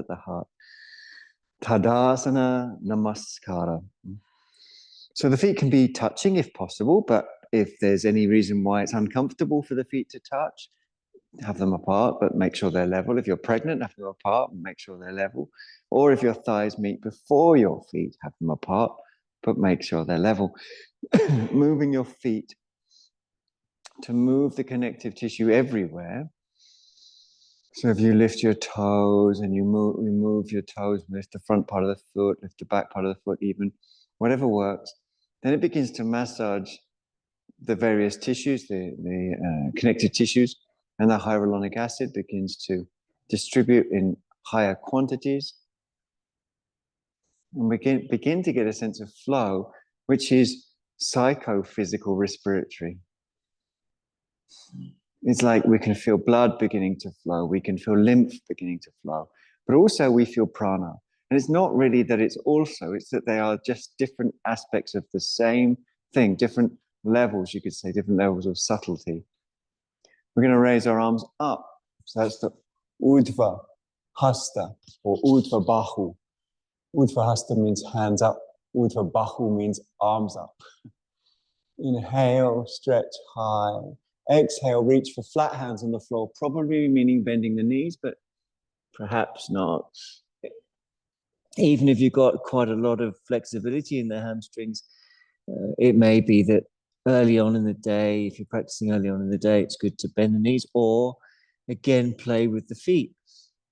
at the heart. Tadasana Namaskara. So the feet can be touching if possible, but if there's any reason why it's uncomfortable for the feet to touch, have them apart, but make sure they're level. If you're pregnant, have them apart and make sure they're level. Or if your thighs meet before your feet, have them apart, but make sure they're level. Moving your feet to move the connective tissue everywhere. So if you lift your toes and you move your toes, lift the front part of the foot, lift the back part of the foot even, whatever works, then it begins to massage the various tissues, the connective tissues, and the hyaluronic acid begins to distribute in higher quantities. And we begin to get a sense of flow, which is psychophysical respiratory. It's like we can feel blood beginning to flow, we can feel lymph beginning to flow, but also we feel prana. And it's not really that it's that they are just different aspects of the same thing, different levels, you could say, different levels of subtlety. We're going to raise our arms up. So that's the Urdhva Hasta or Urdhva Bahu. Urdhva Hasta means hands up. Urdhva Bahu means arms up. Inhale, stretch high. Exhale, reach for flat hands on the floor, probably meaning bending the knees, but perhaps not. Even if you've got quite a lot of flexibility in the hamstrings, it may be that early on in the day, if you're practicing early on in the day, it's good to bend the knees or, again, play with the feet.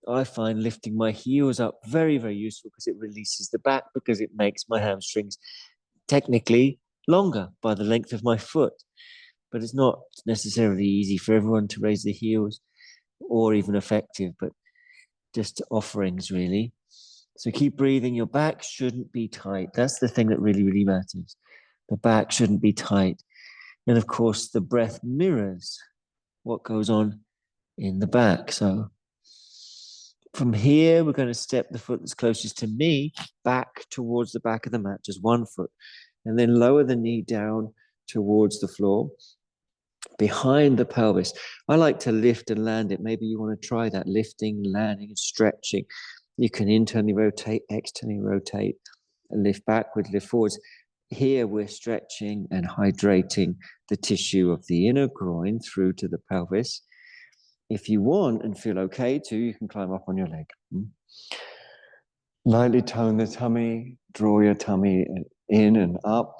I find lifting my heels up very, very useful because it releases the back, because it makes my hamstrings technically longer by the length of my foot. But it's not necessarily easy for everyone to raise the heels or even effective, but just offerings really. So keep breathing. Your back shouldn't be tight. That's the thing that really, really matters. The back shouldn't be tight. And of course, the breath mirrors what goes on in the back. So from here, we're going to step the foot that's closest to me back towards the back of the mat, just one foot, and then lower the knee down towards the floor, behind the pelvis. I like to lift and land it. Maybe you want to try that, lifting, landing, and stretching. You can internally rotate, externally rotate, lift backwards, lift forwards. Here we're stretching and hydrating the tissue of the inner groin through to the pelvis. If you want and feel okay to, you can climb up on your leg. Lightly tone the tummy, draw your tummy in and up.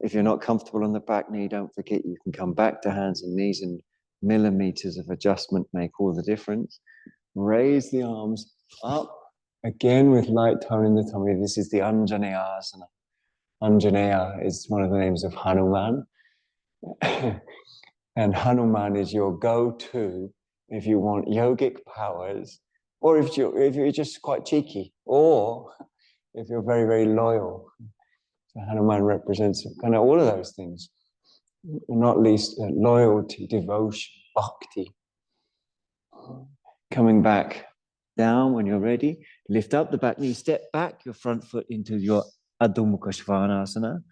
If you're not comfortable on the back knee, don't forget you can come back to hands and knees, and millimeters of adjustment make all the difference. Raise the arms up, again with light tone in the tummy. This is the Anjaneya āsana. Anjaneya is one of the names of Hanuman. And Hanuman is your go-to if you want yogic powers, or if you're just quite cheeky, or if you're very, very loyal. So Hanuman represents kind of all of those things, not least loyalty, devotion, bhakti. Coming back down when you're ready, lift up the back knee, step back your front foot into your Adho Mukha Svanasana.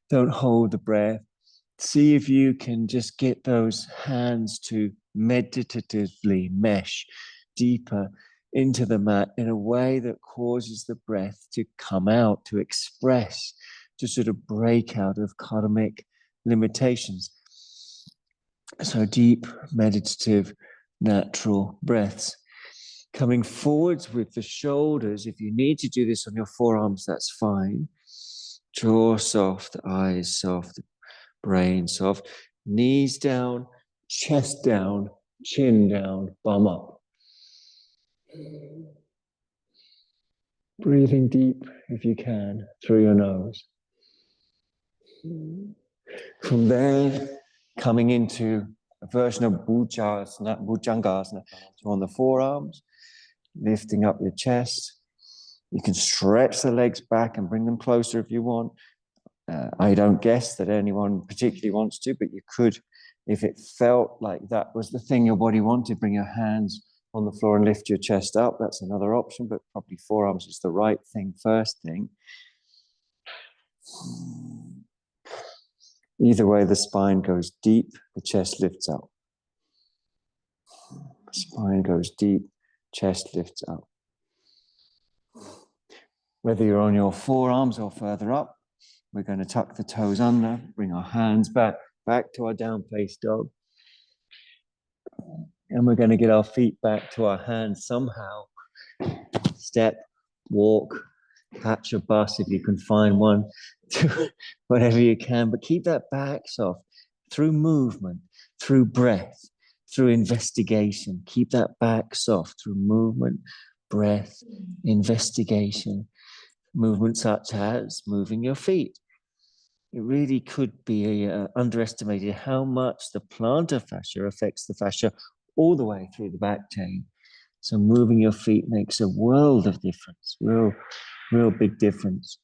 Don't hold the breath. See if you can just get those hands to meditatively mesh deeper into the mat in a way that causes the breath to come out, to express, to sort of break out of karmic limitations. So deep, meditative, natural breaths. Coming forwards with the shoulders. If you need to do this on your forearms, that's fine. Jaw soft, eyes soft, brain soft. Knees down, chest down, chin down, bum up. Breathing deep, if you can, through your nose. From there, coming into a version of Bhujangasana. So on the forearms, lifting up your chest. You can stretch the legs back and bring them closer if you want. I don't guess that anyone particularly wants to, but you could, if it felt like that was the thing your body wanted, bring your hands on the floor and lift your chest up. That's another option, but probably forearms is the right thing, first thing. Either way, the spine goes deep, the chest lifts up. Spine goes deep, chest lifts up. Whether you're on your forearms or further up, we're going to tuck the toes under, bring our hands back to our down face dog. And we're going to get our feet back to our hands somehow. Step, walk, catch a bus if you can find one, whatever you can, but keep that back soft through movement, through breath, through investigation. Keep that back soft through movement, breath, investigation. Movement such as moving your feet. It really could be underestimated how much the plantar fascia affects the fascia all the way through the back chain. So moving your feet makes a world of difference, real big difference.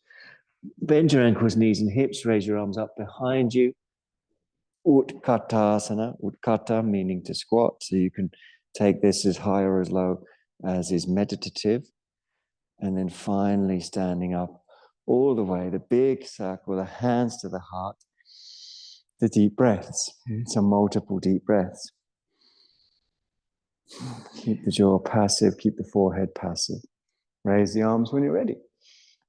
Bend your ankles, knees, and hips. Raise your arms up behind you. Utkatasana, utkata meaning to squat. So you can take this as high or as low as is meditative. And then finally standing up all the way, the big circle, the hands to the heart, the deep breaths. Some multiple deep breaths. Keep the jaw passive, keep the forehead passive. Raise the arms when you're ready.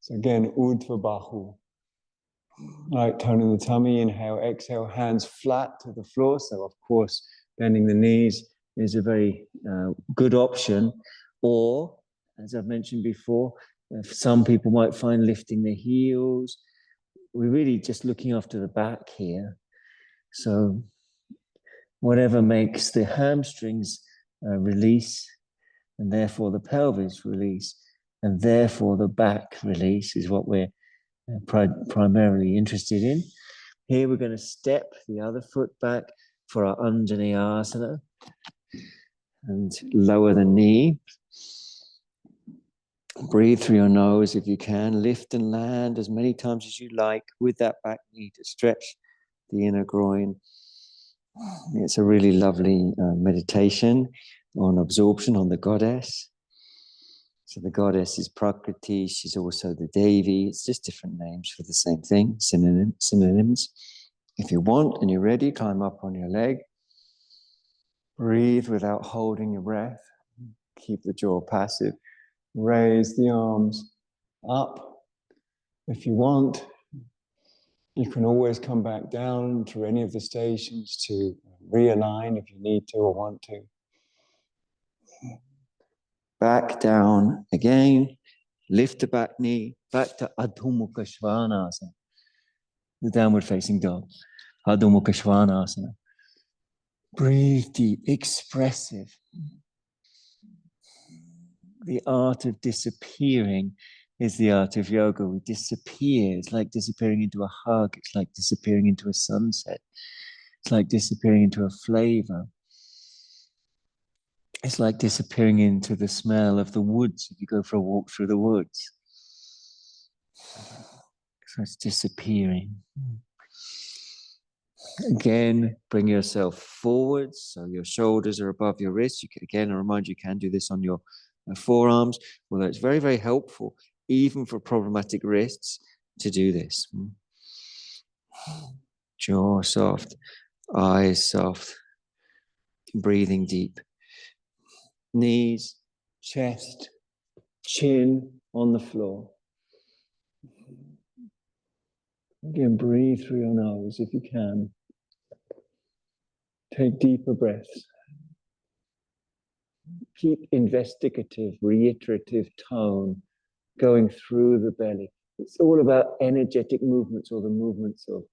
So again, Urdhva Bahu. Right, turning the tummy, inhale, exhale, hands flat to the floor. So of course, bending the knees is a very good option. Or, as I've mentioned before, some people might find lifting the heels. We're really just looking after the back here. So whatever makes the hamstrings release, and therefore the pelvis release, and therefore the back release is what we're primarily interested in. Here we're going to step the other foot back for our Anjani āsana and lower the knee. Breathe through your nose if you can. Lift and land as many times as you like with that back knee to stretch the inner groin. It's a really lovely meditation on absorption, on the goddess. So the goddess is Prakriti. She's also the Devi. It's just different names for the same thing, synonyms. If you want and you're ready, climb up on your leg. Breathe without holding your breath. Keep the jaw passive. Raise the arms up. If you want, you can always come back down to any of the stations to realign if you need to or want to. Back down again. Lift the back knee. Back to Adho Mukha Svanasana. The downward facing dog. Adho Mukha Svanasana. Breathe deep. Expressive. The art of disappearing is the art of yoga. We disappear. It's like disappearing into a hug. It's like disappearing into a sunset. It's like disappearing into a flavor. It's like disappearing into the smell of the woods if you go for a walk through the woods. So it's disappearing. Again, bring yourself forwards so your shoulders are above your wrists. You can, again, I remind you, you can do this on your forearms, although it's very, very helpful, even for problematic wrists, to do this. Jaw soft, eyes soft, breathing deep. Knees, chest, chin on the floor. Again, breathe through your nose if you can. Take deeper breaths. Keep investigative, reiterative tone going through the belly. It's all about energetic movements or the movements of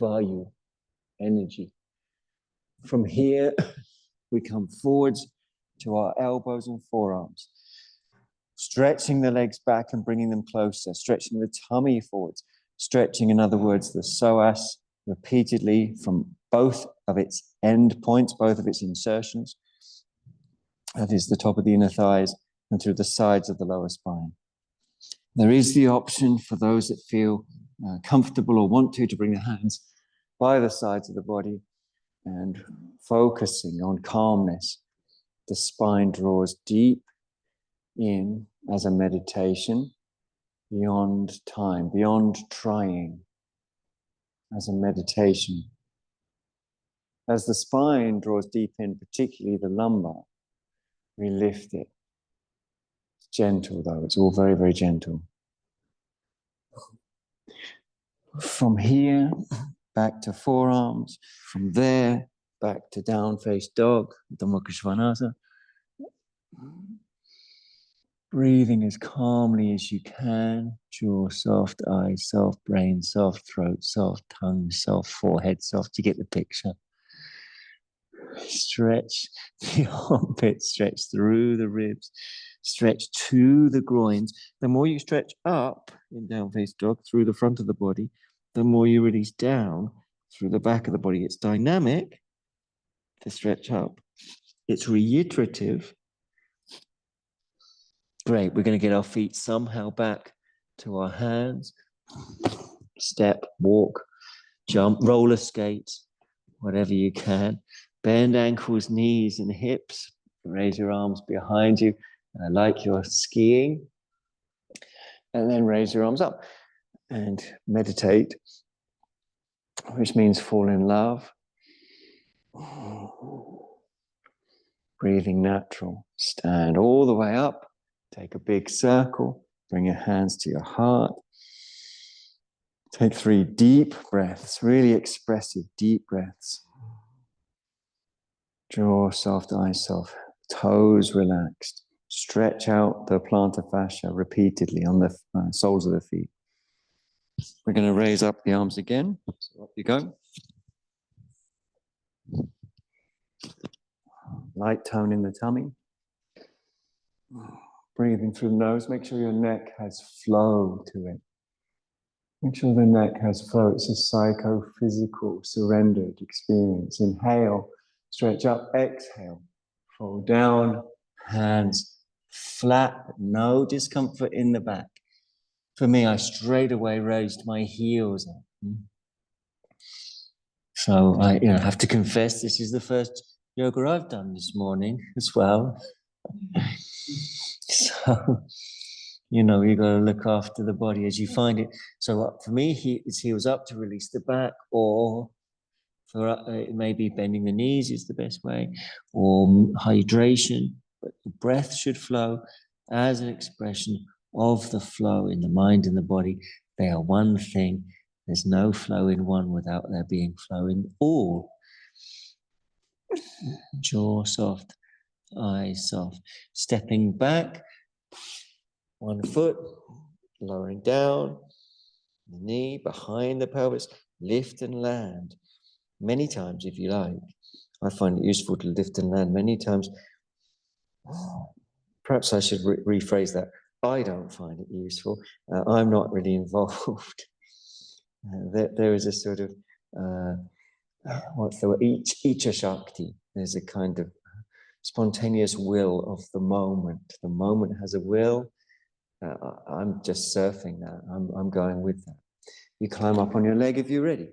vayu, energy. From here, we come forwards to our elbows and forearms. Stretching the legs back and bringing them closer. Stretching the tummy forwards. Stretching, in other words, the psoas repeatedly from both of its end points, both of its insertions. That is the top of the inner thighs and through the sides of the lower spine. There is the option for those that feel comfortable or want to bring the hands by the sides of the body and focusing on calmness. The spine draws deep in as a meditation beyond time, beyond trying, as a meditation. As the spine draws deep in, particularly the lumbar, we lift it. It's gentle though, it's all very, very gentle. From here, back to forearms. From there, back to down face dog, Ardha Mukha Svanasana. Breathing as calmly as you can. Jaw soft, eyes soft, brain soft, throat soft, tongue soft, forehead soft. You get the picture. Stretch the armpits, stretch through the ribs, stretch to the groins. The more you stretch up in down face dog through the front of the body, the more you release down through the back of the body. It's dynamic to stretch up. It's reiterative. Great. We're going to get our feet somehow back to our hands. Step, walk, jump, roller skate, whatever you can. Bend ankles, knees, and hips. Raise your arms behind you, like you're skiing. And then raise your arms up and meditate, which means fall in love. Breathing natural. Stand all the way up. Take a big circle. Bring your hands to your heart. Take 3 deep breaths, really expressive deep breaths. Jaw soft, eyes soft, toes relaxed. Stretch out the plantar fascia repeatedly on the soles of the feet. We're going to raise up the arms again. So up you go. Light tone in the tummy. Breathing through the nose. Make sure your neck has flow to it. Make sure the neck has flow. It's a psychophysical, surrendered experience. Inhale, stretch up. Exhale, fold down, hands flat, no discomfort in the back. For me, I straight away raised my heels up. So I have to confess, this is the first yoga I've done this morning as well. So, you got to look after the body as you find it. So for me, it's heels up to release the back, or for maybe bending the knees is the best way, or hydration. But the breath should flow as an expression of the flow in the mind and the body. They are one thing. There's no flow in one without there being flow in all. Jaw soft, eyes soft. Stepping back, one foot, lowering down, the knee behind the pelvis, lift and land. Many times, if you like. I find it useful to lift and land many times. Perhaps I should rephrase that. I don't find it useful. I'm not really involved. There is a sort of, what's the word? Icha Shakti. There's a kind of spontaneous will of the moment. The moment has a will. I'm just surfing that. I'm going with that. You climb up on your leg if you're ready.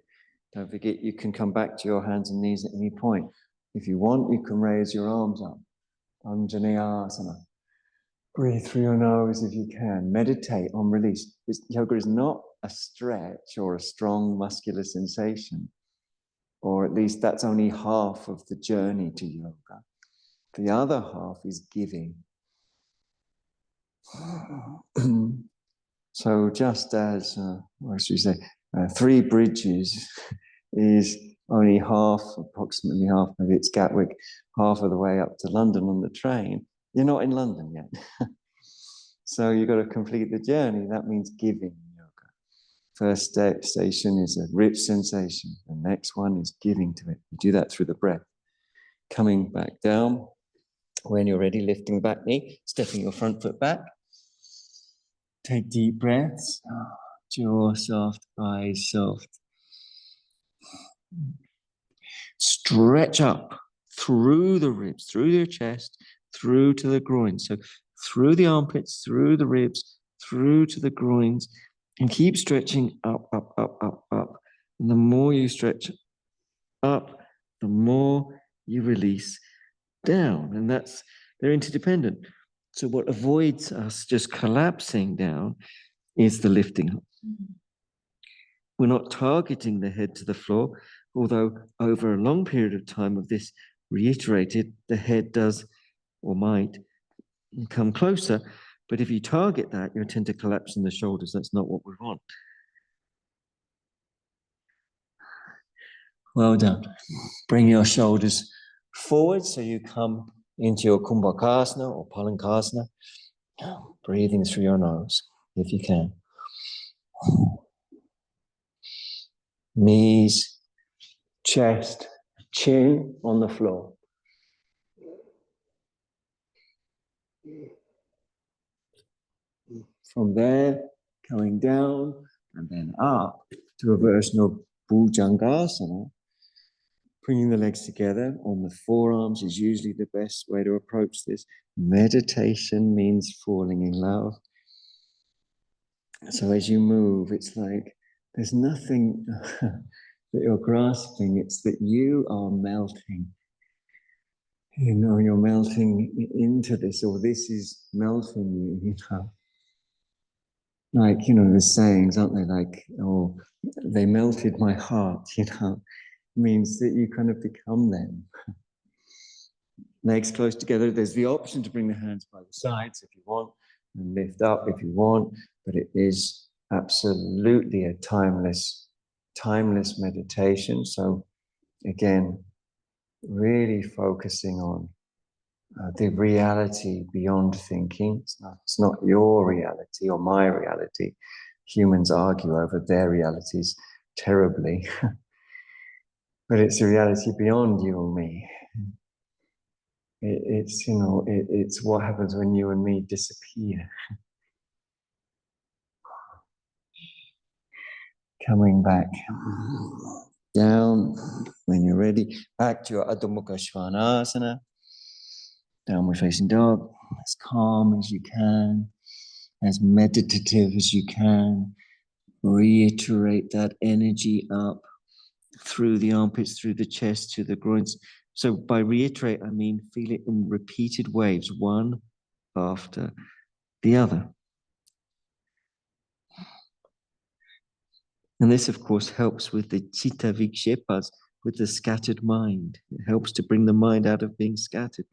Don't forget, you can come back to your hands and knees at any point. If you want, you can raise your arms up. Āsanas. Breathe through your nose if you can. Meditate on release. Yoga is not a stretch or a strong muscular sensation, or at least that's only half of the journey to yoga. The other half is giving. So just as, what should we say, 3 bridges is only half, approximately half, maybe it's Gatwick, half of the way up to London on the train. You're not in London yet. So you've got to complete the journey. That means giving yoga. First station is a rich sensation. The next one is giving to it. You do that through the breath. Coming back down. When you're ready, lifting back knee, stepping your front foot back. Take deep breaths. Jaw soft, eyes soft. Stretch up through the ribs, through your chest, through to the groins. So through the armpits, through the ribs, through to the groins, and keep stretching up, up, up, up, up. And the more you stretch up, the more you release down. And they're interdependent. So what avoids us just collapsing down is the lifting up. We're not targeting the head to the floor, although over a long period of time of this reiterated, the head does or might come closer. But if you target that, you'll tend to collapse in the shoulders. That's not what we want. Well done. Bring your shoulders forward so you come into your kumbhakasana or palankasana. Breathing through your nose, if you can. Knees, chest, chin on the floor. From there, going down and then up to a version of Bhujangasana. Bringing the legs together on the forearms is usually the best way to approach this. Meditation means falling in love. So as you move, it's like there's nothing that you're grasping, it's that you are melting. You know, you're melting into this, or this is melting you, you know. Like, you know, there's sayings, aren't they? Like, oh, they melted my heart, you know. Means that you kind of become them. Legs close together. There's the option to bring the hands by the sides if you want, and lift up if you want, but it is absolutely a timeless meditation. So again, really focusing on the reality beyond thinking. It's not your reality or my reality. Humans argue over their realities terribly. But it's a reality beyond you and me. It's, you know, it's what happens when you and me disappear. Coming back down when you're ready, back to your Adho Mukha Svanasana, downward facing dog, as calm as you can, as meditative as you can. Reiterate that energy up through the armpits, through the chest, to the groins. So by reiterate, I mean feel it in repeated waves, one after the other. And this, of course, helps with the chitta vikshepas, with the scattered mind. It helps to bring the mind out of being scattered.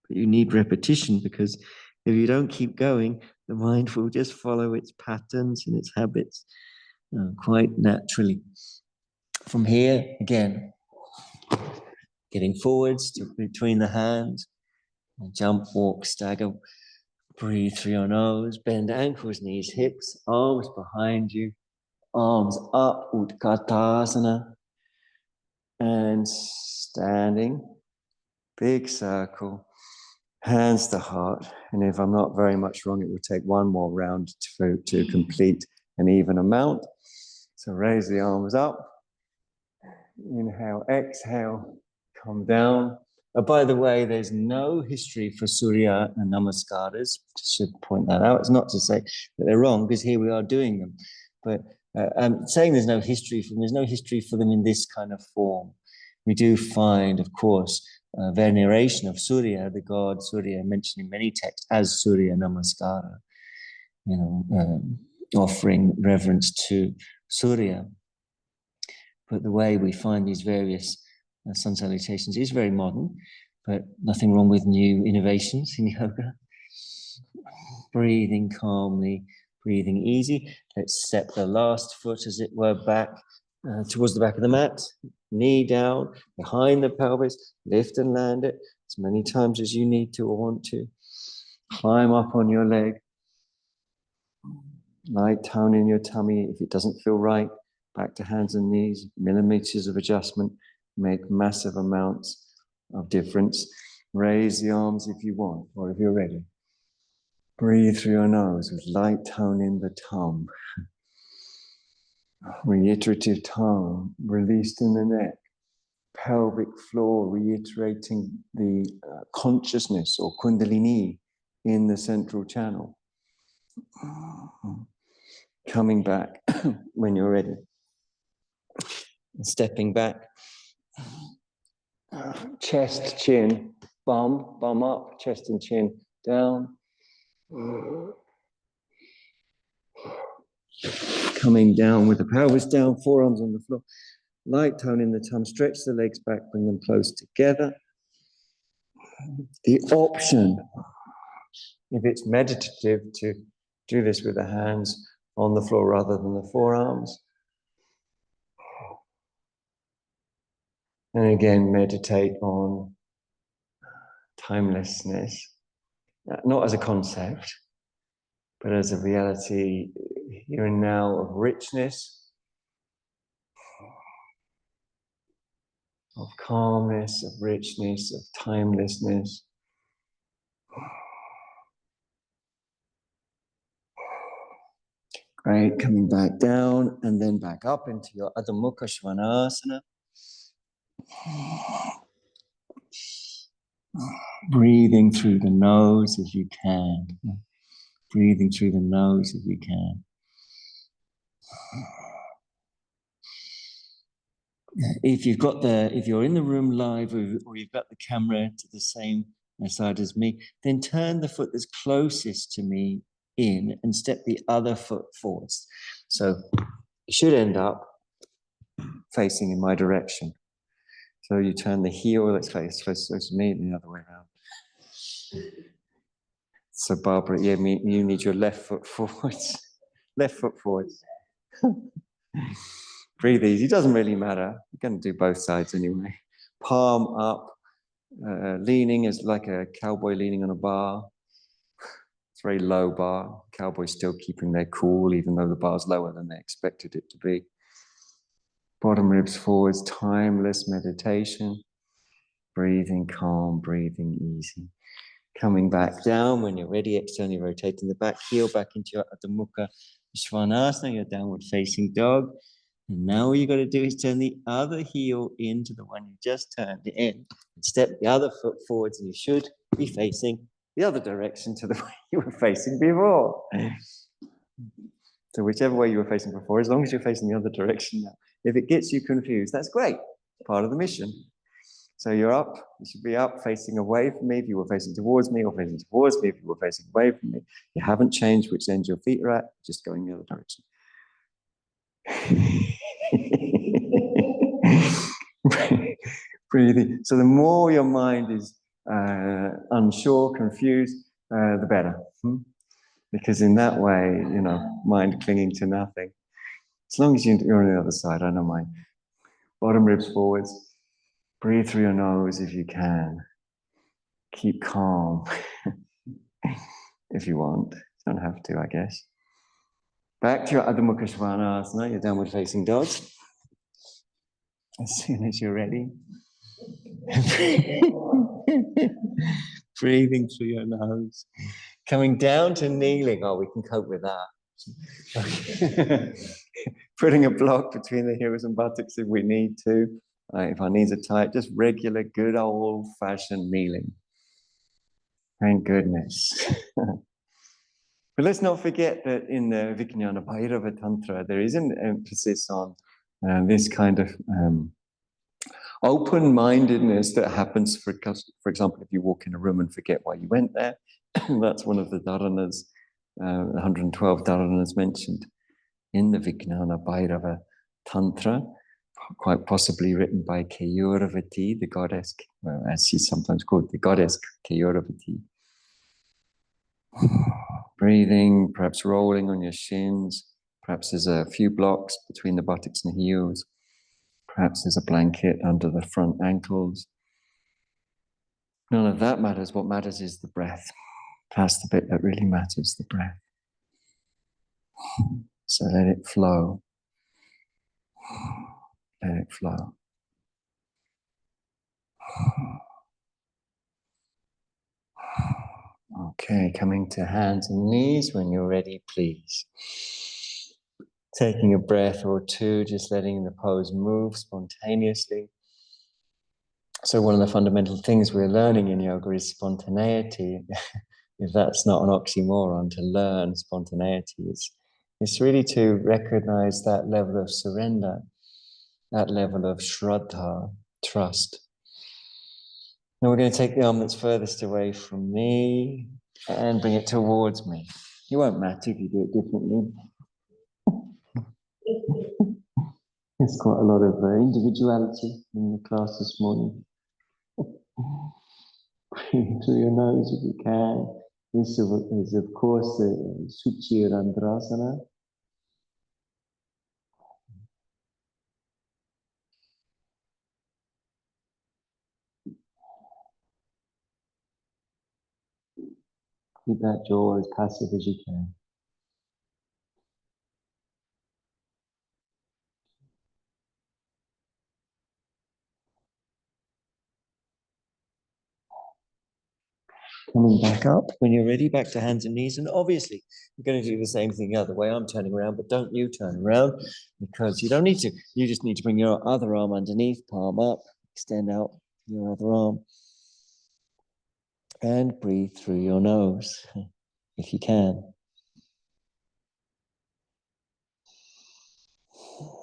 But you need repetition, because if you don't keep going, the mind will just follow its patterns and its habits quite naturally. From here, again, getting forwards to between the hands, jump, walk, stagger, breathe through your nose, bend ankles, knees, hips, arms behind you, arms up, Utkatasana, and standing, big circle, hands to heart. And if I'm not very much wrong, it will take one more round to complete an even amount. So raise the arms up, inhale, exhale, come down. By the way, there's no history for Surya and Namaskaras. Should point that out. It's not to say that they're wrong, because here we are doing them. But saying there's no history for them, there's no history for them in this kind of form. We do find, of course, veneration of Surya, the god Surya, mentioned in many texts as Surya Namaskara, you know, offering reverence to Surya. But the way we find these various sun salutations is very modern, but nothing wrong with new innovations in yoga. Breathing calmly, breathing easy. Let's step the last foot, as it were, back towards the back of the mat, knee down, behind the pelvis, lift and land it as many times as you need to or want to. Climb up on your leg. Light tone in your tummy. If it doesn't feel right, back to hands and knees. Millimeters of adjustment make massive amounts of difference. Raise the arms if you want, or if you're ready. Breathe through your nose with light tone in the tongue. Reiterative tone released in the neck. Pelvic floor reiterating the consciousness or kundalini in the central channel. Coming back when you're ready. Stepping back. Chest, chin, bum up, chest and chin down. Coming down with the pelvis down, forearms on the floor. Light tone in the tongue, stretch the legs back, bring them close together. The option, if it's meditative, to do this with the hands on the floor rather than the forearms. And again, meditate on timelessness, not as a concept, but as a reality here and now of richness, of calmness, of richness, of timelessness. Great, coming back down and then back up into your Adho Mukha Svanasana. Breathing through the nose if you can. Breathing through the nose if you can. If you're in the room live or you've got the camera to the same side as me, then turn the foot that's closest to me in and step the other foot forwards. So you should end up facing in my direction. So you turn the heel that's close to me and the other way around. So Barbara, yeah, you need your left foot forwards. Left foot forwards. Breathe easy. It doesn't really matter. You're going to do both sides anyway. Palm up, leaning as like a cowboy leaning on a bar. It's a very low bar. Cowboys still keeping their cool, even though the bar's lower than they expected it to be. Bottom ribs forwards, timeless meditation. Breathing calm, breathing easy. Coming back down when you're ready, externally rotating the back heel back into your Adho Mukha Svanasana, your downward facing dog. And now all you got to do is turn the other heel into the one you just turned in and step the other foot forwards, and you should be facing the other direction to the way you were facing before. So whichever way you were facing before, as long as you're facing the other direction now. If it gets you confused, that's great. Part of the mission. So you're up, you should be up facing away from me if you were facing towards me, or facing towards me if you were facing away from me. You haven't changed which end your feet are at, just going the other direction. Breathing. So the more your mind is unsure, confused, the better. Because in that way, mind clinging to nothing. As long as you're on the other side, I don't mind. Bottom ribs forwards. Breathe through your nose if you can. Keep calm if you want. You don't have to, I guess. Back to your Adho Mukha Svanasana, your downward facing dog. As soon as you're ready. Breathing through your nose. Coming down to kneeling. Oh, we can cope with that. Putting a block between the heels and buttocks if we need to. If our knees are tight, just regular, good old-fashioned kneeling. Thank goodness. But let's not forget that in the Vijnana Bhairava Tantra, there is an emphasis on this kind of open-mindedness that happens, for example, if you walk in a room and forget why you went there. That's one of the dharanas, 112 dharanas mentioned in the Vijnana Bhairava Tantra, quite possibly written by Keyuravati, the goddess, as she's sometimes called, the goddess Keyuravati. Breathing, perhaps rolling on your shins. Perhaps there's a few blocks between the buttocks and heels. Perhaps there's a blanket under the front ankles. None of that matters. What matters is the breath. That's the bit that really matters, the breath. So let it flow. Let it flow. Okay, coming to hands and knees when you're ready, please. Taking a breath or two, just letting the pose move spontaneously. So one of the fundamental things we're learning in yoga is spontaneity. If that's not an oxymoron, to learn spontaneity, it's really to recognize that level of surrender, that level of shraddha, trust. Now we're going to take the arm that's furthest away from me and bring it towards me. It won't matter if you do it differently. There's quite a lot of individuality in the class this morning. Breathe through your nose if you can. This is, of course, the Suchirandrasana. Keep that jaw as passive as you can. Coming back up when you're ready, back to hands and knees. And obviously, you're going to do the same thing the other way. I'm turning around, but don't you turn around, because you don't need to. You just need to bring your other arm underneath, palm up, extend out your other arm. And breathe through your nose, if you can.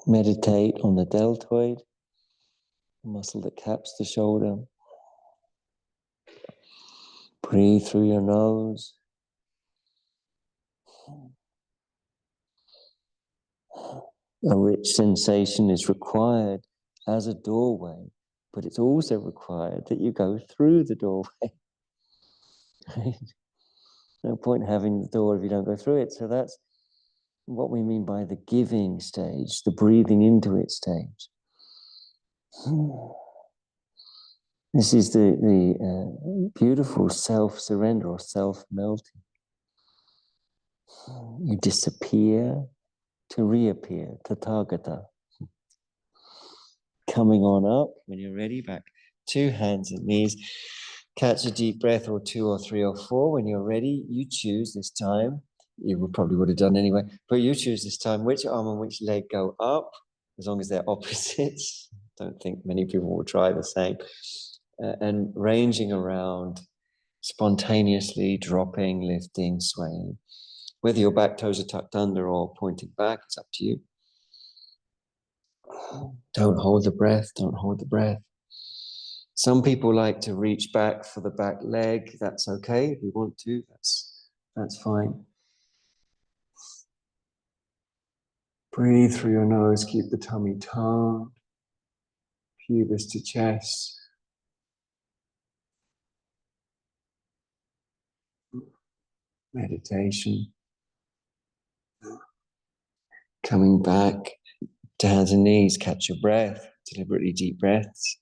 Meditate on the deltoid, the muscle that caps the shoulder. Breathe through your nose. A rich sensation is required as a doorway, but it's also required that you go through the doorway. No point having the door if you don't go through it. So that's what we mean by the giving stage, the breathing into it stage. This is the beautiful self-surrender or self-melting. You disappear to reappear, tathagata. Coming on up when you're ready, back to hands and knees. Catch a deep breath, or 2 or 3 or 4. When you're ready, you choose this time. You probably would have done anyway, but you choose this time which arm and which leg go up, as long as they're opposites. Don't think many people will try the same. And ranging around, spontaneously dropping, lifting, swaying. Whether your back toes are tucked under or pointing back, it's up to you. Don't hold the breath, don't hold the breath. Some people like to reach back for the back leg. That's okay if you want to, that's fine. Breathe through your nose, keep the tummy toned, pubis to chest. Meditation. Coming back to hands and knees, catch your breath, deliberately deep breaths.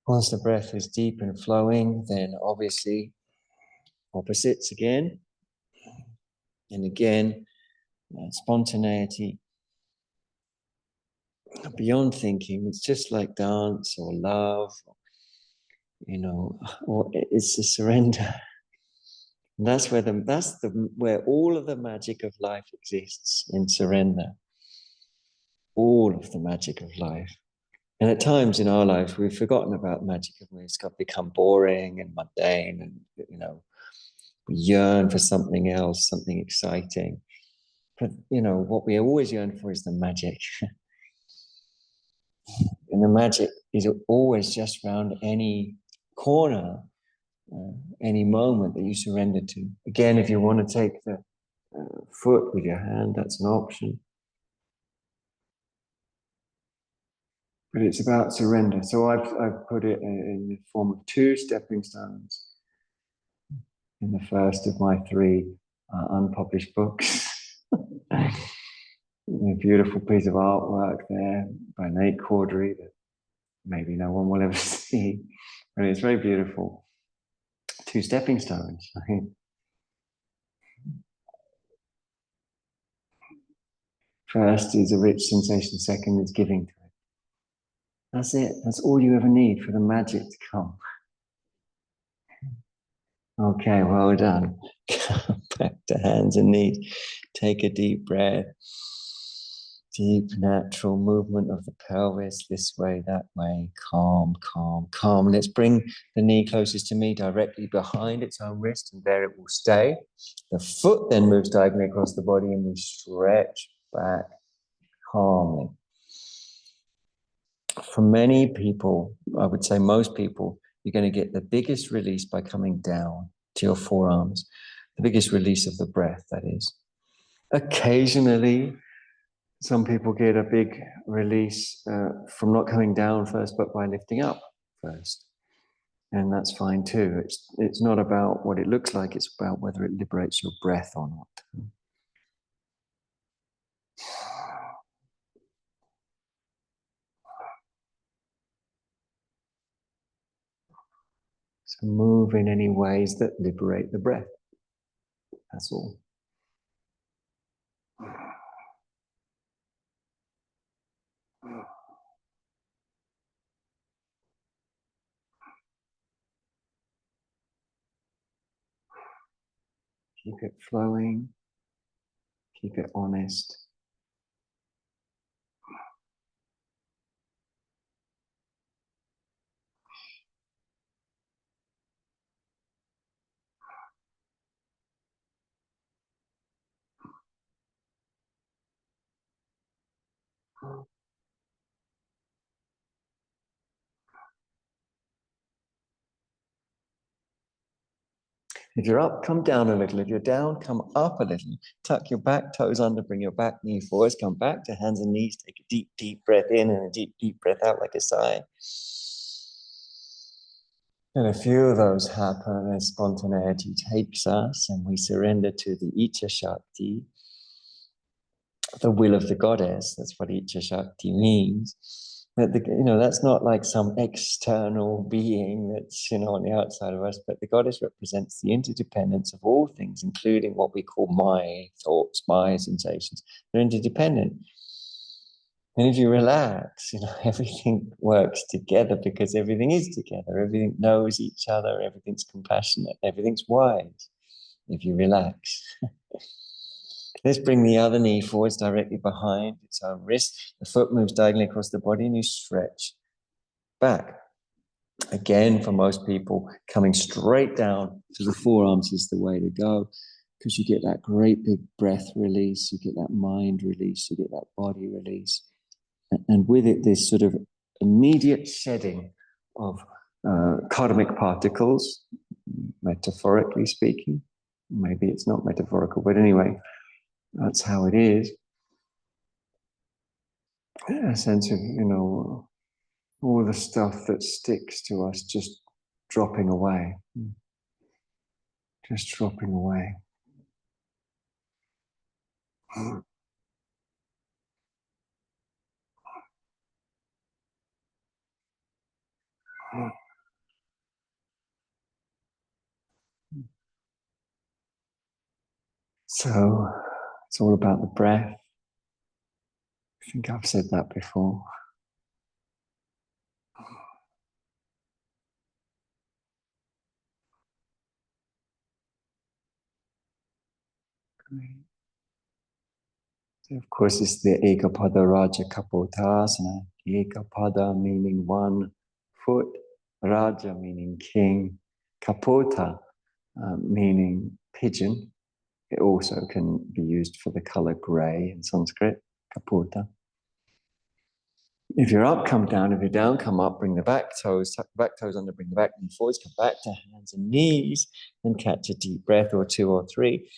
Once the breath is deep and flowing, then obviously opposites again. And again, spontaneity. Beyond thinking, it's just like dance or love, or it's a surrender. And that's where all of the magic of life exists, in surrender. All of the magic of life. And at times in our life, we've forgotten about magic, and it's got become boring and mundane, and we yearn for something else, something exciting. But what we always yearn for is the magic. And the magic is always just around any corner, any moment that you surrender to. Again, if you want to take the foot with your hand, that's an option. But it's about surrender. So I've put it in the form of 2 stepping stones in the first of my 3 unpublished books. A beautiful piece of artwork there by Nate Cordery that maybe no one will ever see. But it's very beautiful. 2 stepping stones. First is a rich sensation, second is giving to it. That's it. That's all you ever need for the magic to come. Okay, well done. Back to hands and knees. Take a deep breath. Deep, natural movement of the pelvis, this way, that way. Calm, calm, calm. Let's bring the knee closest to me, directly behind its own wrist, and there it will stay. The foot then moves diagonally across the body, and we stretch back calmly. For many people, I would say most people, you're going to get the biggest release by coming down to your forearms. The biggest release of the breath, that is. Occasionally, some people get a big release from not coming down first, but by lifting up first. And that's fine too. It's not about what it looks like, it's about whether it liberates your breath or not. So move in any ways that liberate the breath. That's all. Keep it flowing. Keep it honest. If you're up, come down a little. If you're down, come up a little. Tuck your back toes under, bring your back knee forwards, come back to hands and knees. Take a deep, deep breath in and a deep, deep breath out like a sigh. And a few of those happen as spontaneity takes us and we surrender to the Icha Shakti, the will of the goddess. That's what Icha Shakti means. But that's not like some external being that's on the outside of us, but the goddess represents the interdependence of all things, including what we call my thoughts, my sensations. They're interdependent. And if you relax, everything works together because everything is together. Everything knows each other. Everything's compassionate. Everything's wise if you relax. Let's bring the other knee forwards directly behind its own wrist. The foot moves diagonally across the body and you stretch back. Again, for most people, coming straight down to the forearms is the way to go because you get that great big breath release, you get that mind release, you get that body release. And with it, this sort of immediate shedding of karmic particles, metaphorically speaking. Maybe it's not metaphorical, but anyway, that's how it is. A sense of, all the stuff that sticks to us just dropping away. Just dropping away. So it's all about the breath. I think I've said that before. Great. So of course, it's the Ekapada Raja Kapotasana. Ekapada meaning one foot, Raja meaning king, Kapota meaning pigeon. It also can be used for the color gray in Sanskrit, Kapota. If you're up, come down. If you're down, come up. Bring the back toes, tuck the back toes under, bring the back knee forwards, come back to hands and knees, and catch a deep breath or two or three.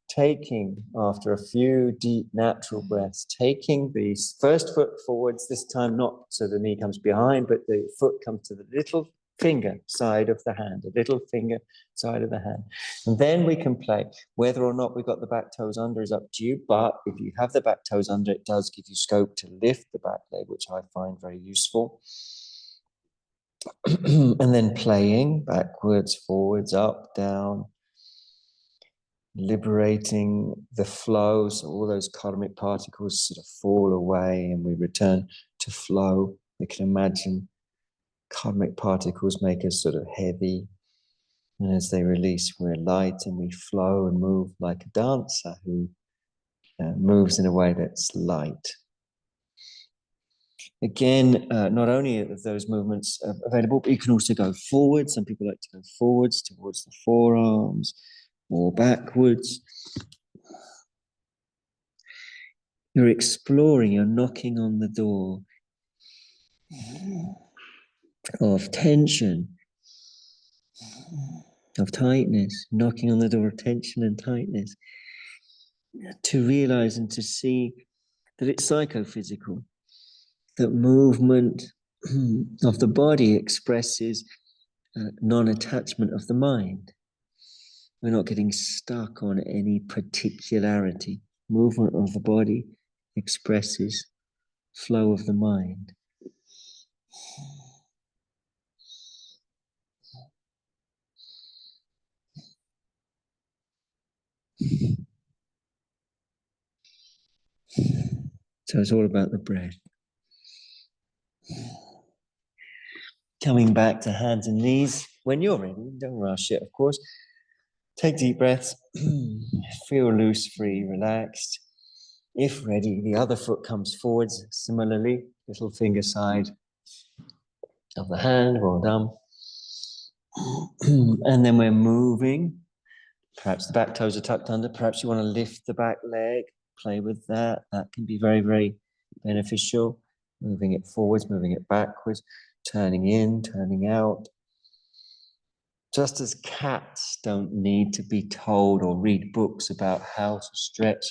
Taking, after a few deep natural breaths, taking the first foot forwards, this time not so the knee comes behind, but the foot comes to the little finger side of the hand, the little finger side of the hand. And then we can play. Whether or not we've got the back toes under is up to you, but if you have the back toes under, it does give you scope to lift the back leg, which I find very useful. And then playing backwards, forwards, up, down, liberating the flow, so all those karmic particles sort of fall away and we return to flow. We can imagine karmic particles make us sort of heavy, and as they release, we're light and we flow and move like a dancer who moves in a way that's light. Again, not only are those movements available, but you can also go forward. Some people like to go forwards towards the forearms or backwards. You're exploring, you're knocking on the door of tension, of tightness, knocking on the door of tension and tightness, to realize and to see that it's psychophysical, that movement of the body expresses non-attachment of the mind. We're not getting stuck on any particularity. Movement of the body expresses flow of the mind. So it's all about the breath. Coming back to hands and knees. When you're ready, don't rush it, of course. Take deep breaths. Feel loose, free, relaxed. If ready, the other foot comes forwards. Similarly, little finger side of the hand, well done. And then we're moving. Perhaps the back toes are tucked under. Perhaps you want to lift the back leg. Play with that. That can be very, very beneficial. Moving it forwards, moving it backwards, turning in, turning out. Just as cats don't need to be told or read books about how to stretch,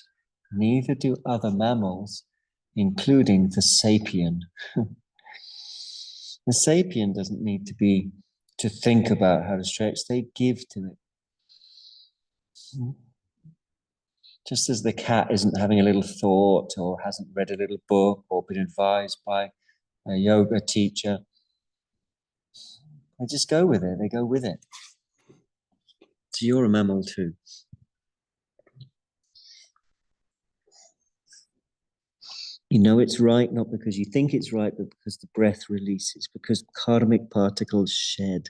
neither do other mammals, including the sapien. The sapien doesn't need to think about how to stretch. They give to it. Just as the cat isn't having a little thought or hasn't read a little book or been advised by a yoga teacher, they just go with it. They go with it. So you're a mammal too. You know it's right, not because you think it's right, but because the breath releases, because karmic particles shed.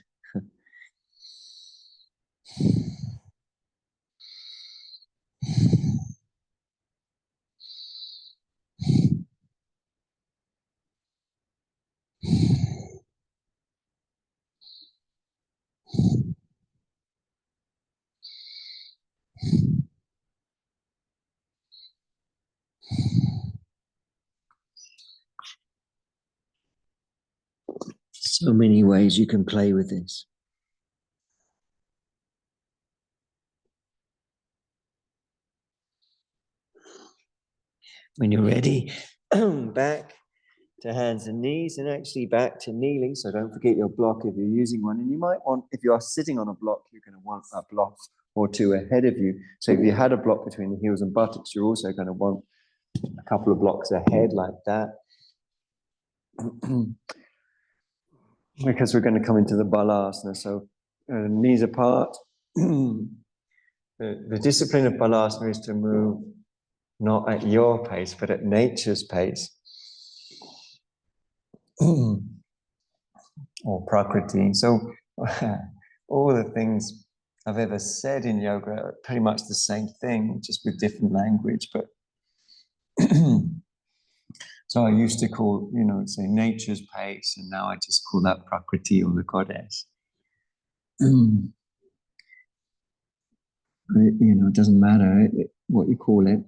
So many ways you can play with this. When you're ready, back to hands and knees, and actually back to kneeling. So don't forget your block if you're using one. And you might want, if you are sitting on a block, you're going to want a block or two ahead of you. So if you had a block between the heels and buttocks, you're also going to want a couple of blocks ahead like that. Because we're going to come into the balasana. So knees apart. The discipline of balasana is to move not at your pace, but at nature's pace. Or prakriti. So all the things I've ever said in yoga are pretty much the same thing, just with different language. But so I used to call, say nature's pace, and now I just call that prakriti or the goddess. It doesn't matter what you call it.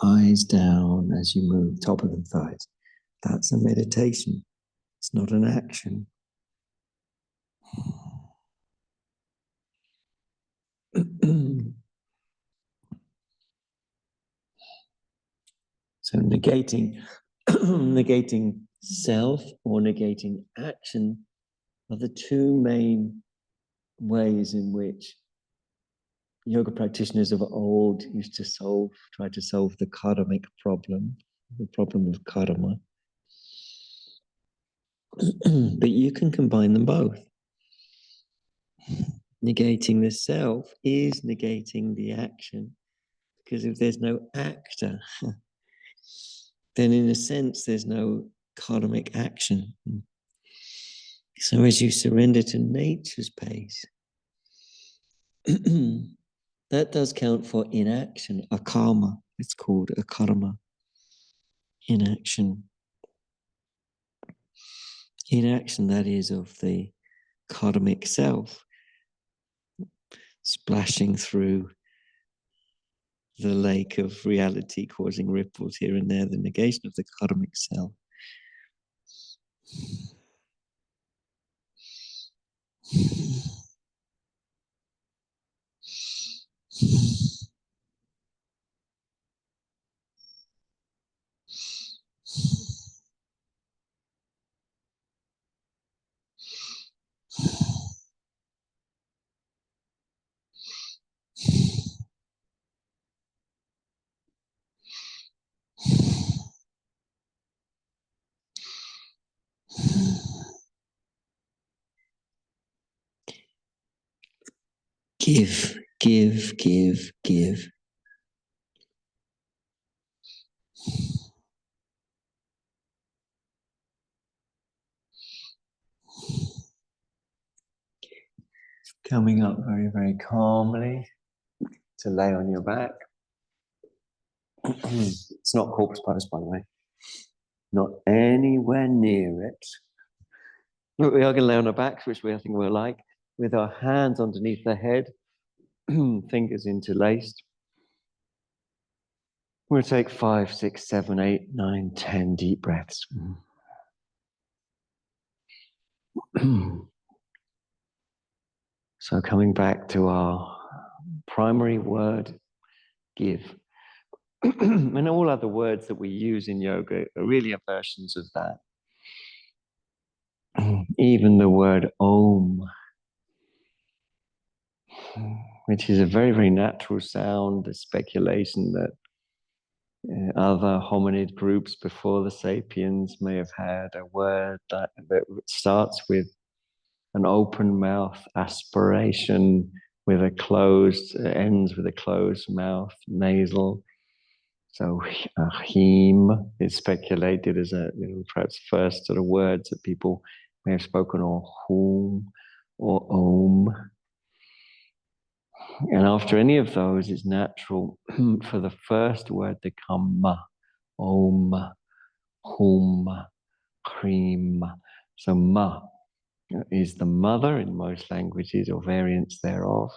Thighs down as you move, top of the thighs. That's a meditation. It's not an action. So negating self or negating action are the two main ways in which yoga practitioners of old used to try to solve the karmic problem, the problem of karma. But you can combine them both. Negating the self is negating the action, because if there's no actor, then in a sense there's no karmic action. So as you surrender to nature's pace, that does count for inaction, akarma. It's called akarma, inaction. Inaction, that is, of the karmic self, splashing through the lake of reality, causing ripples here and there, the negation of the karmic self. Give, give, give, give. Coming up very, very calmly to lay on your back. It's not corpse pose, by the way. Not anywhere near it. Look, we are going to lay on our backs, which I think we'll like, with our hands underneath the head, fingers interlaced. We'll take 5, 6, 7, 8, 9, 10 deep breaths. So coming back to our primary word, give. And all other words that we use in yoga are really versions of that. Even the word Om, which is a very, very natural sound, the speculation that other hominid groups before the sapiens may have had a word that starts with an open mouth aspiration with a closed, ends with a closed mouth, nasal. So him is speculated as a, perhaps first sort of words that people may have spoken, or hum, or om. And after any of those, it's natural for the first word to come ma, om, hum, cream. So ma is the mother in most languages or variants thereof.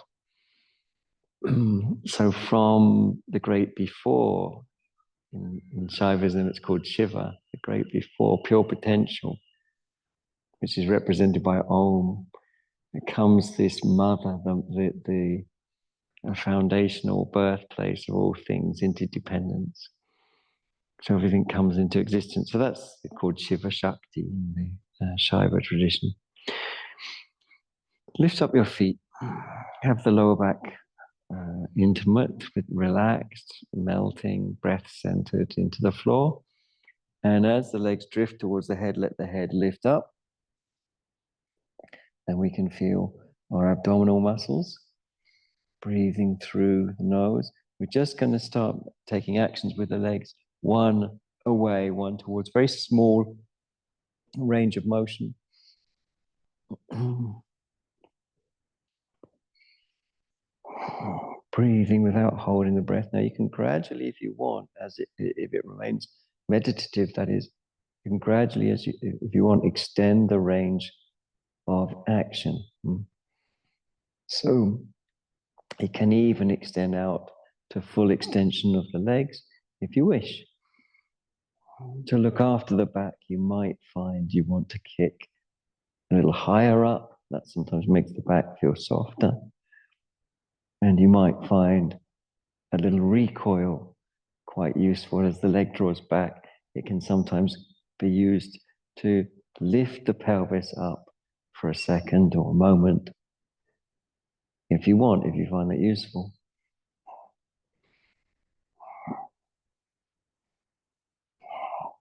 So from the great before, in Shaivism it's called Shiva, the great before, pure potential, which is represented by Om. It comes this mother, the foundational birthplace of all things, interdependence. So everything comes into existence. So that's called Shiva Shakti in the Shaiva tradition. Lift up your feet. Have the lower back intimate, but relaxed, melting, breath centered into the floor. And as the legs drift towards the head, let the head lift up. And we can feel our abdominal muscles breathing through the nose. We're just going to start taking actions with the legs, one away, one towards, very small range of motion. Breathing without holding the breath. Now you can gradually, if you want, if it remains meditative, that is, you can gradually, if you want, extend the range of action. So it can even extend out to full extension of the legs, if you wish. To look after the back, you might find you want to kick a little higher up. That sometimes makes the back feel softer. And you might find a little recoil quite useful as the leg draws back. It can sometimes be used to lift the pelvis up for a second or a moment, if you want, if you find that useful.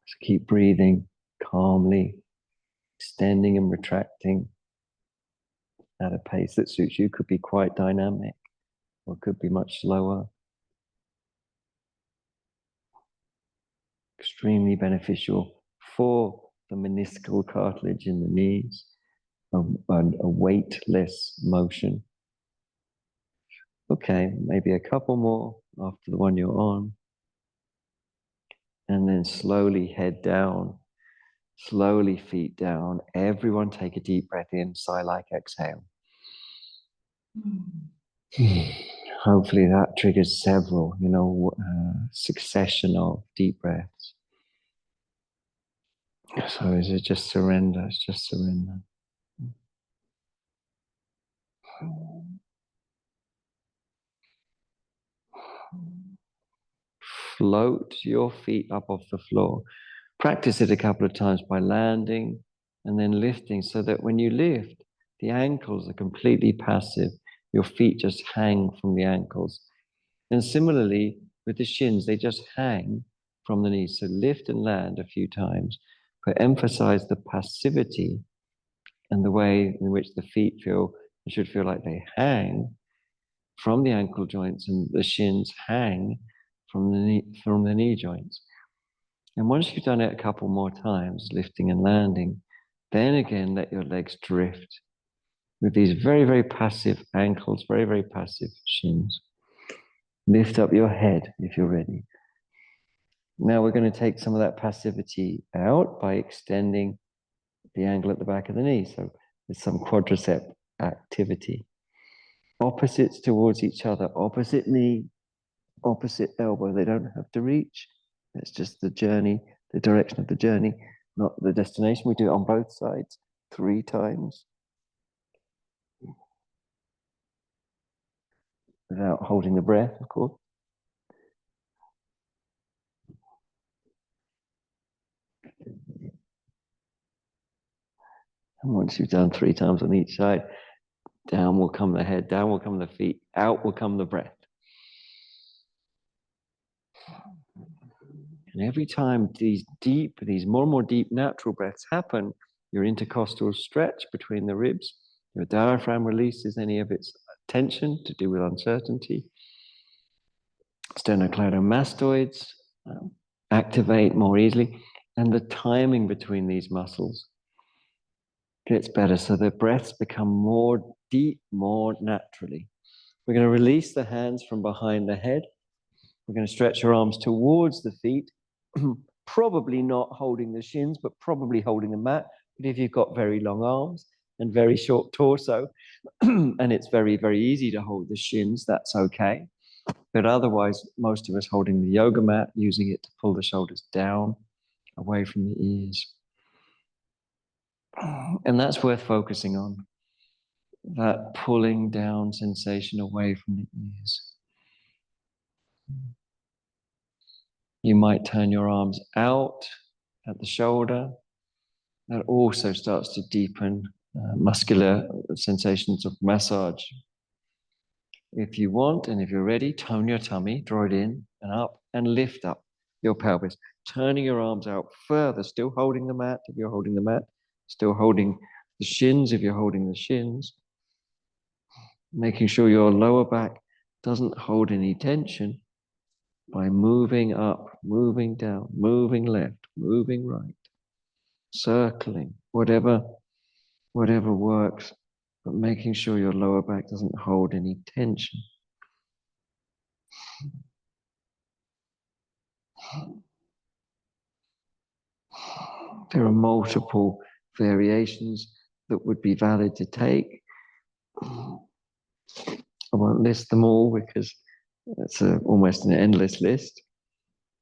So keep breathing calmly, extending and retracting at a pace that suits you. Could be quite dynamic or could be much slower. Extremely beneficial for the meniscal cartilage in the knees, a weightless motion. Okay, maybe a couple more after the one you're on. And then slowly head down, slowly feet down. Everyone take a deep breath in, sigh-like exhale. Hopefully that triggers several, succession of deep breaths. So is it just surrender? It's just surrender. Float your feet up off the floor. Practice it a couple of times by landing and then lifting, so that when you lift, the ankles are completely passive. Your feet just hang from the ankles. And similarly, with the shins, they just hang from the knees. So lift and land a few times, but emphasize the passivity and the way in which the feet should feel like they hang, from the ankle joints, and the shins hang from the knee joints. And once you've done it a couple more times, lifting and landing, then again let your legs drift with these very, very passive ankles, very, very passive shins. Lift up your head if you're ready. Now we're going to take some of that passivity out by extending the angle at the back of the knee. So there's some quadricep activity. Opposites towards each other, opposite knee, opposite elbow. They don't have to reach. It's just the journey, the direction of the journey, not the destination. We do it on both sides 3 times. Without holding the breath, of course. And once you've done 3 times on each side, down will come the head, down will come the feet, out will come the breath. And every time these more and more deep natural breaths happen, your intercostal stretch between the ribs, your diaphragm releases any of its tension to do with uncertainty. Sternocleidomastoids activate more easily, and the timing between these muscles gets better, so the breaths become more deep, more naturally. We're going to release the hands from behind the head. We're going to stretch your arms towards the feet, probably not holding the shins, but probably holding the mat. But if you've got very long arms and very short torso, and it's very, very easy to hold the shins, that's okay. But otherwise, most of us holding the yoga mat, using it to pull the shoulders down, away from the ears. And that's worth focusing on, that pulling down sensation away from the ears. You might turn your arms out at the shoulder. That also starts to deepen muscular sensations of massage. If you want, and if you're ready, tone your tummy, draw it in and up, and lift up your pelvis, turning your arms out further, still holding the mat if you're holding the mat, still holding the shins if you're holding the shins, making sure your lower back doesn't hold any tension by moving up, moving down, moving left, moving right, circling, whatever works, but making sure your lower back doesn't hold any tension. There are multiple variations that would be valid to take. I won't list them all because it's almost an endless list.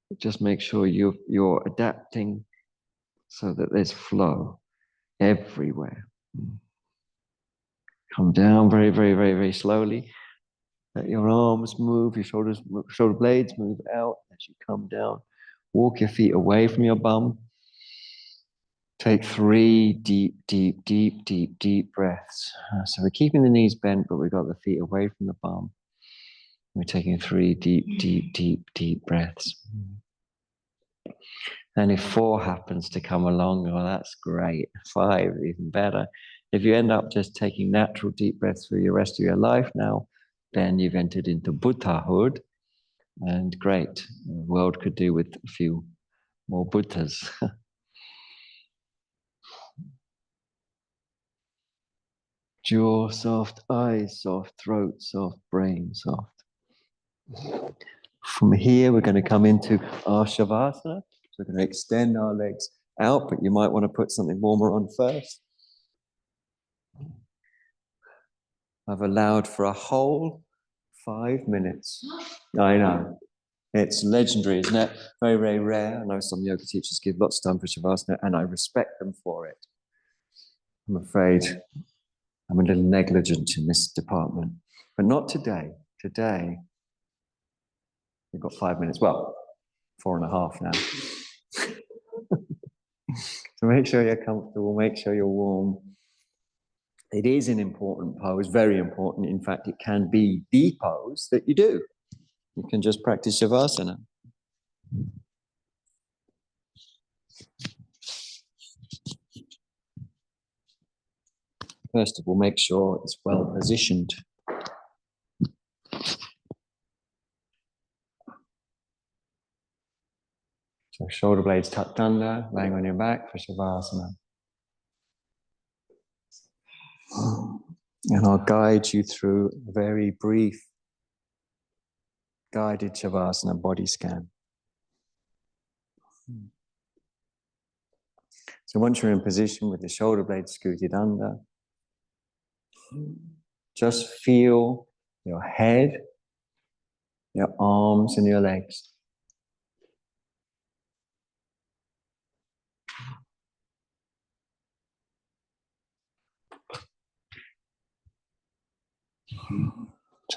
But just make sure you're adapting so that there's flow everywhere. Come down very, very, very, very slowly. Let your arms move, your shoulder blades move out as you come down. Walk your feet away from your bum. Take 3 deep, deep, deep, deep, deep breaths. So we're keeping the knees bent, but we've got the feet away from the bum. We're taking 3 deep, deep, deep, deep breaths. And if 4 happens to come along, well, that's great. 5, even better. If you end up just taking natural deep breaths for the rest of your life now, then you've entered into Buddhahood. And great. The world could do with a few more Buddhas. Jaw soft, eyes soft, throat soft, brain soft. From here, we're going to come into our Shavasana. So we're going to extend our legs out, but you might want to put something warmer on first. I've allowed for a whole 5 minutes. I know. It's legendary, isn't it? Very, very rare. I know some yoga teachers give lots of time for Shavasana, and I respect them for it. I'm afraid I'm a little negligent in this department, but not today. Today, we've got 5 minutes. Well, 4.5 now. So make sure you're comfortable, make sure you're warm. It is an important pose, very important. In fact, it can be the pose that you do. You can just practice Shavasana. First of all, make sure it's well positioned. So shoulder blades tucked under, laying on your back for Shavasana. And I'll guide you through a very brief guided Shavasana body scan. So once you're in position with the shoulder blades scooted under, just feel your head, your arms and your legs.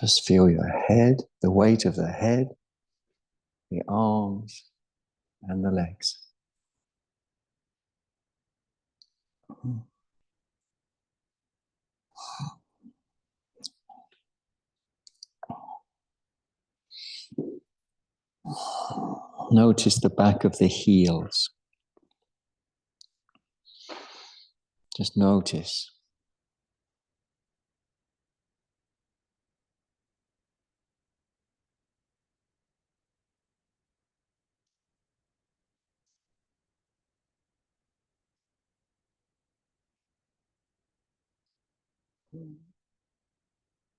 Just feel your head, the weight of the head, the arms and the legs. Notice the back of the heels. Just notice.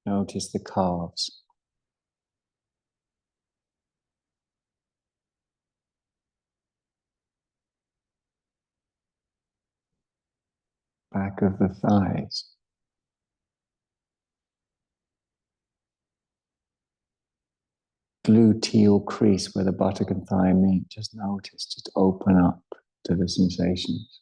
Notice the calves. Back of the thighs. Gluteal crease where the buttock and thigh meet. Just notice, just open up to the sensations.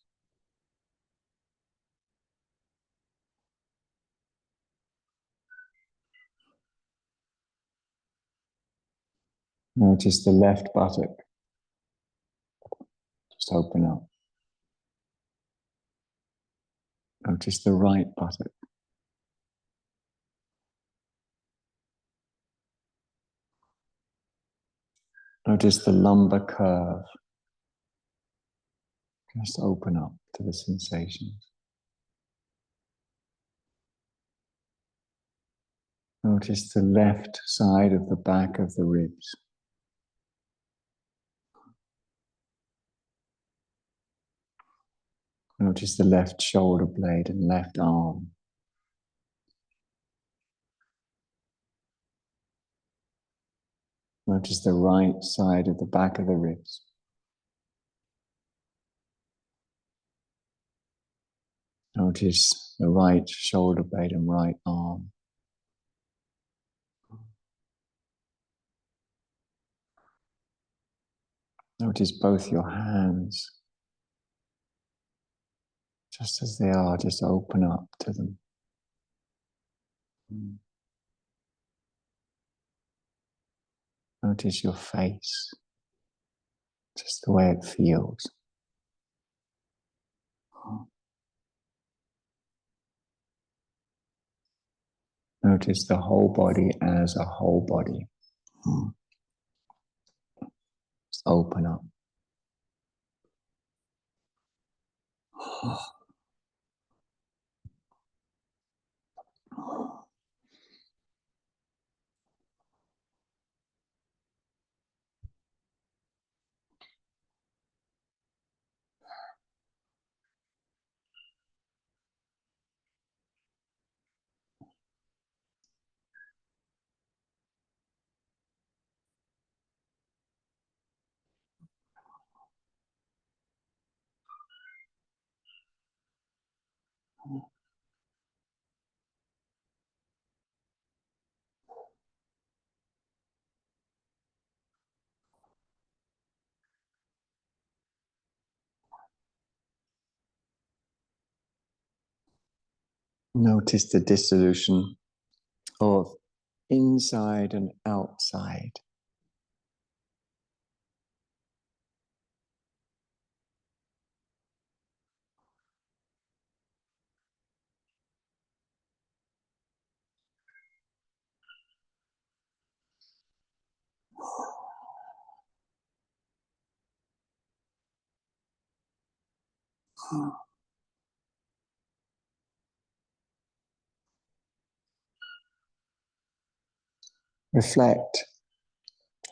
Notice the left buttock. Just open up. Notice the right buttock. Notice the lumbar curve. Just open up to the sensations. Notice the left side of the back of the ribs. Notice the left shoulder blade and left arm. Notice the right side of the back of the ribs. Notice the right shoulder blade and right arm. Notice both your hands. Just as they are, just open up to them. Notice your face, just the way it feels. Notice the whole body as a whole body. Just open up. Notice the dissolution of inside and outside. Reflect.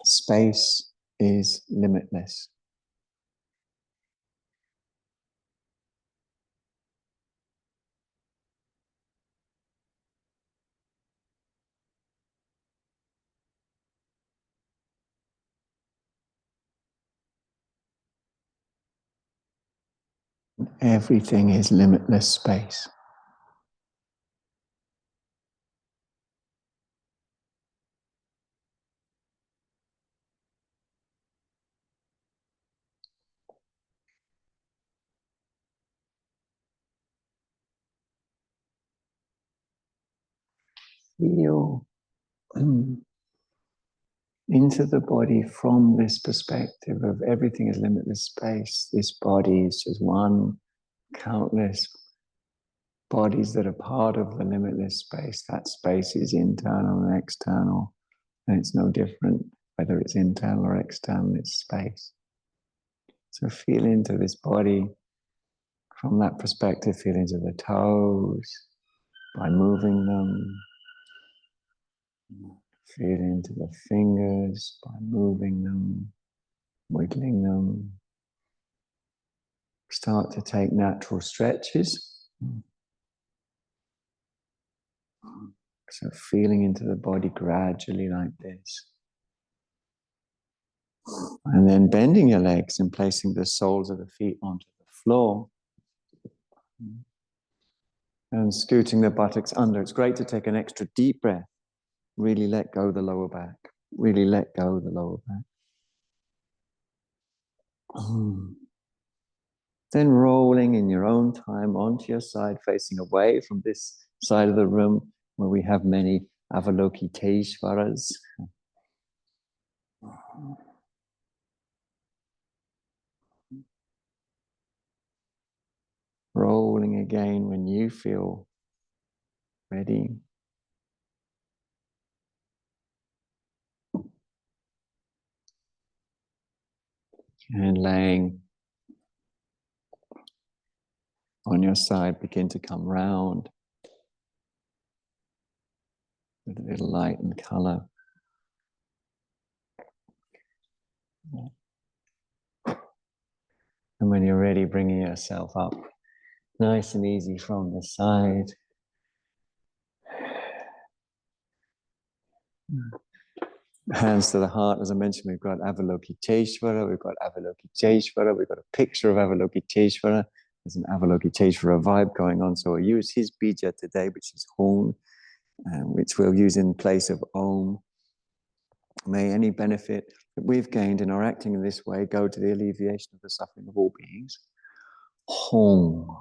Space is limitless. everything is limitless space. Feel into the body from this perspective of everything is limitless space. This body is just one, countless bodies that are part of the limitless space. That space is internal and external, and it's no different whether it's internal or external, it's space. So feel into this body from that perspective. Feel into the toes by moving them. Feel into the fingers by moving them, wiggling them. Start to take natural stretches. So feeling into the body gradually like this. And then bending your legs and placing the soles of the feet onto the floor. And scooting the buttocks under. It's great to take an extra deep breath. Really let go the lower back. Really let go the lower back. Then rolling in your own time onto your side, facing away from this side of the room where we have many Avalokiteshvaras. Rolling again when you feel ready. And laying on your side, begin to come round with a little light and color. And when you're ready, bringing yourself up nice and easy from the side. Hands to the heart. As I mentioned, we've got Avalokiteshvara, we've got Avalokiteshvara, we've got a picture of Avalokiteshvara. There's an Avalokiteshvara vibe going on, so we'll use his bija today, which is Om, which we'll use in place of Om. May any benefit that we've gained in our acting in this way go to the alleviation of the suffering of all beings. Om.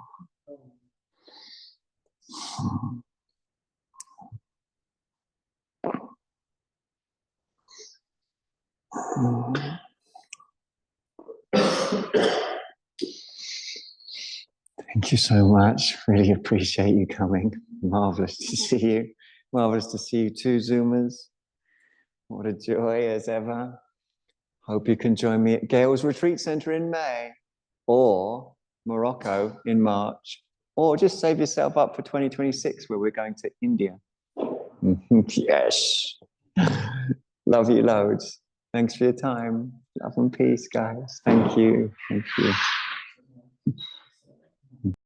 Thank you so much. Really appreciate you coming. Marvelous to see you. Marvelous to see you too, Zoomers. What a joy as ever. Hope you can join me at Gail's Retreat Centre in May, or Morocco in March, or just save yourself up for 2026 where we're going to India. Yes. Love you loads. Thanks for your time. Love and peace, guys. Thank you. Thank you.